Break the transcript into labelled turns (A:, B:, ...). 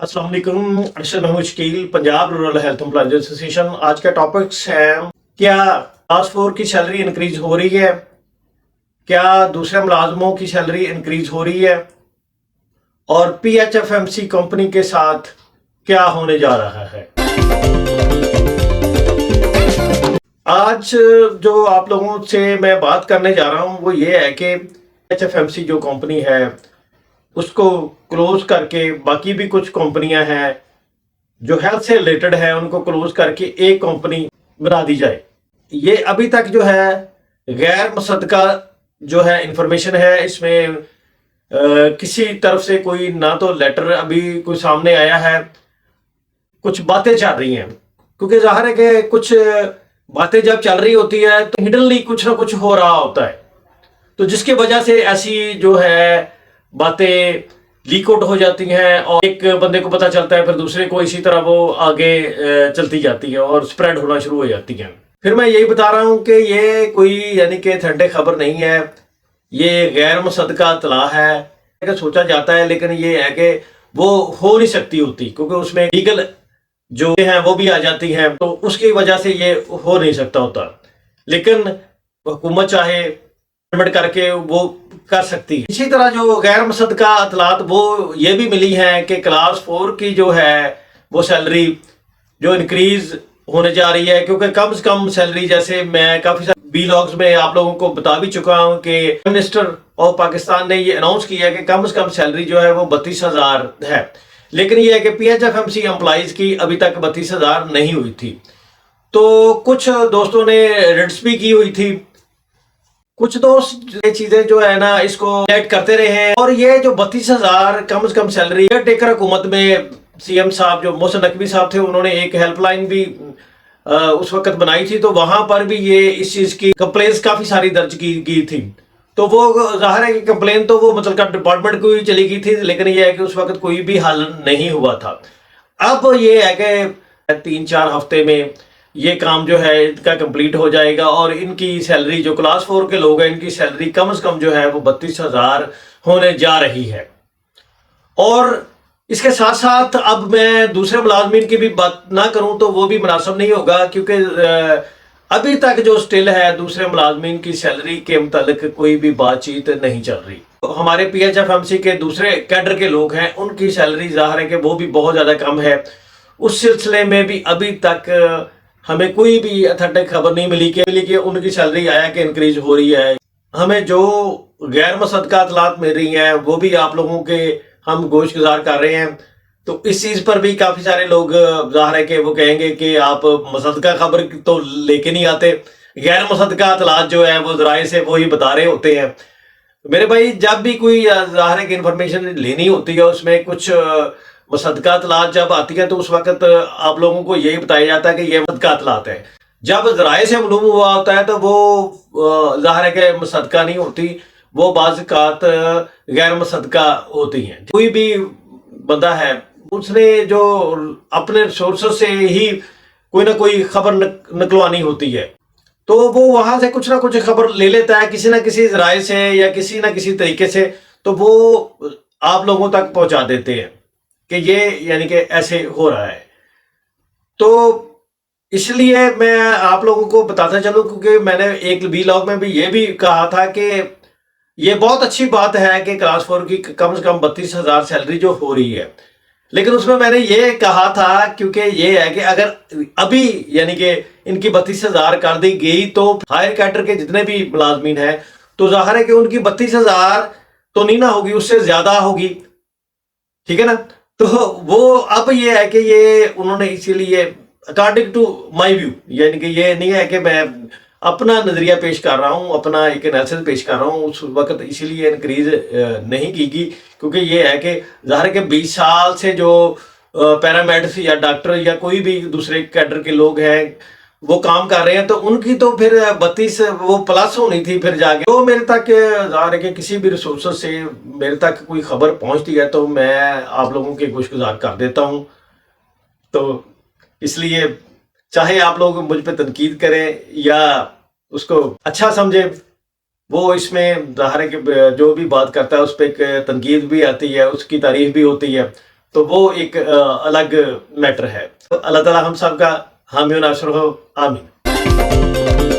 A: अस्सलाम वालेकुम। Arshad Mahmood Shakeel, Punjab rural health employees association. आज का टॉपिक्स है, क्या क्लास 4 की सैलरी इंक्रीज हो रही है, क्या दूसरे मुलाजमों की सैलरी इंक्रीज हो रही है, और PHFMC कंपनी के साथ क्या होने जा रहा है। आज जो आप लोगों से मैं बात करने जा रहा हूं वो ये है कि PHFMC जो कंपनी है उसको क्लोज करके बाकी भी कुछ कंपनियां हैं जो हेल्थ से रिलेटेड है उनको क्लोज करके एक कंपनी बना दी जाए। ये अभी तक जो है गैर मुसद्दका जो है इंफॉर्मेशन है, इसमें किसी तरफ से कोई ना तो लेटर अभी कोई सामने आया है, कुछ बातें चल रही हैं, क्योंकि जाहिर है कि कुछ बातें जब चल रही होती है तो हिडनली कुछ ना कुछ हो रहा होता है, तो जिसकी वजह से ऐसी जो है बातें लीक आउट हो जाती हैं और एक बंदे को पता चलता है, फिर दूसरे को इसी तरह वो आगे चलती जाती है और स्प्रेड होना शुरू हो जाती है। फिर मैं यही बता रहा हूं कि ये कोई यानी कि ठंडे खबर नहीं है, ये गैर मुसद्दका इत्तला है। सोचा जाता है लेकिन ये है कि वो हो नहीं सकती होती, क्योंकि उसमें लीगल जो हैं वो भी आ जाती हैं, तो उसकी वजह से ये हो नहीं सकता होता। लेकिन हुकूमत चाहे करके वो कर सकती है। इसी तरह जो गैर मुसद्दका इत्तलात वो ये भी मिली हैं कि क्लास 4 की जो है वो सैलरी जो इंक्रीज होने जा रही है, क्योंकि कम से कम सैलरी, जैसे मैं काफी सारे व्लॉग्स में आप लोगों को बता भी चुका हूं कि मिनिस्टर ऑफ पाकिस्तान ने ये अनाउंस किया है कि कम से कम सैलरी जो है वो 32,000 है, लेकिन ये है कि PHFMC एम्प्लॉइज की अभी तक 32,000 नहीं हुई थी। तो कुछ दोस्तों ने रिट्स भी की हुई थी, कुछ दोस्त ये चीजें जो है ना इसको ऐड करते रहे हैं, और ये जो 32,000 कम से कम सैलरी टेकर हुकूमत में CM साहब जो मोहसिन नकवी साहब थे, उन्होंने एक हेल्पलाइन भी उस वक्त बनाई थी, तो वहां पर भी ये इस चीज की कंप्लेंट्स काफी सारी दर्ज की थी। तो वो जाहिर है कि कंप्लेन तो वो मतलब डिपार्टमेंट को ही चली गई थी, लेकिन ये है कि उस वक्त कोई भी हल नहीं हुआ था। अब ये है कि 3-4 हफ्ते में ये काम जो है इनका कंप्लीट हो जाएगा और इनकी सैलरी जो क्लास 4 के लोग हैं इनकी सैलरी कम से कम जो है वो 32,000 होने जा रही है। और इसके साथ साथ अब मैं दूसरे मुलाजमीन की भी बात ना करूं तो वो भी मुनासिब नहीं होगा, क्योंकि अभी तक जो स्टिल है दूसरे मुलाजमीन की सैलरी के मुतालिक कोई भी बातचीत नहीं चल रही। हमारे PHFMC के दूसरे कैडर के लोग हैं उनकी सैलरी जाहिर है कि वो भी बहुत ज़्यादा कम है। उस सिलसिले में भी अभी तक हमें कोई भी अथेंटिक खबर नहीं मिली कि उनकी सैलरी आया कि इंक्रीज हो रही है। हमें जो गैर मुसद्दका इत्तलात मिल रही हैं वो भी आप लोगों के हम गोश गुजार कर रहे हैं। तो इस चीज़ पर भी काफ़ी सारे लोग ज़ाहिर है कि वो कहेंगे कि आप मुसद्दका खबर तो लेके नहीं आते, गैर मुसद्दका इत्तलात जो है वो ज़राए से वो ही बता रहे होते हैं। मेरे भाई, जब भी कोई ज़ाहिर है कि इन्फॉर्मेशन लेनी होती है उसमें कुछ मुसद्दका इत्तलात जब आती है तो उस वक्त आप लोगों को यही बताया जाता है कि ये मुसद्दका इत्तलात है। जब ज़राए से मालूम हुआ होता है तो वो ज़ाहिर है कि मुसद्दका नहीं होती, वो बाज़-औक़ात गैर मुसद्दका होती हैं। कोई भी बंदा है उसने जो अपने सोर्सेस से ही कोई ना कोई खबर निकलवानी होती है, तो वो वहां से कुछ ना कुछ खबर ले लेता है किसी ना किसी ज़राए से या किसी ना किसी तरीके से, तो वो आप लोगों तक पहुंचा देते हैं कि ये यानी कि ऐसे हो रहा है। तो इसलिए मैं आप लोगों को बताता चलूं, क्योंकि मैंने एक व्लॉग में भी ये भी कहा था कि ये बहुत अच्छी बात है कि क्लास 4 की कम से कम 32,000 सैलरी जो हो रही है, लेकिन उसमें मैंने ये कहा था क्योंकि ये है कि अगर अभी यानी कि इनकी 32,000 कर दी गई तो हायर कैडर के जितने भी मुलाजमीन हैं तो जाहिर है कि उनकी 32,000 तो नहीं ना होगी, उससे ज्यादा होगी, ठीक है ना। तो वो अब ये है कि ये उन्होंने इसीलिए अकॉर्डिंग टू माय व्यू, यानी कि ये नहीं है कि मैं अपना नजरिया पेश कर रहा हूं, अपना एक एनालिसिस पेश कर रहा हूं, उस वक्त इसीलिए इंक्रीज नहीं की गई, क्योंकि ये है कि ज़ाहिर है कि 20 साल से जो पैरामेडिक्स या डॉक्टर या कोई भी दूसरे कैडर के लोग हैं वो काम कर रहे हैं, तो उनकी तो फिर 32 वो प्लस होनी थी फिर जाके। तो मेरे तक ज़ाहिर है कि किसी भी रिसोर्स से मेरे तक कोई खबर पहुंचती है तो मैं आप लोगों के गुज़ार कर देता हूं। तो इसलिए चाहे आप लोग मुझ पे तनकीद करें या उसको अच्छा समझे, वो इसमें ज़ाहिर है कि जो भी बात करता है उस पर एक तनकीद भी आती है, उसकी तारीफ भी होती है। تو وہ ایک الگ میٹر ہے. اللہ تعالیٰ ہم سب کا حامی و ناصر ہو. آمین.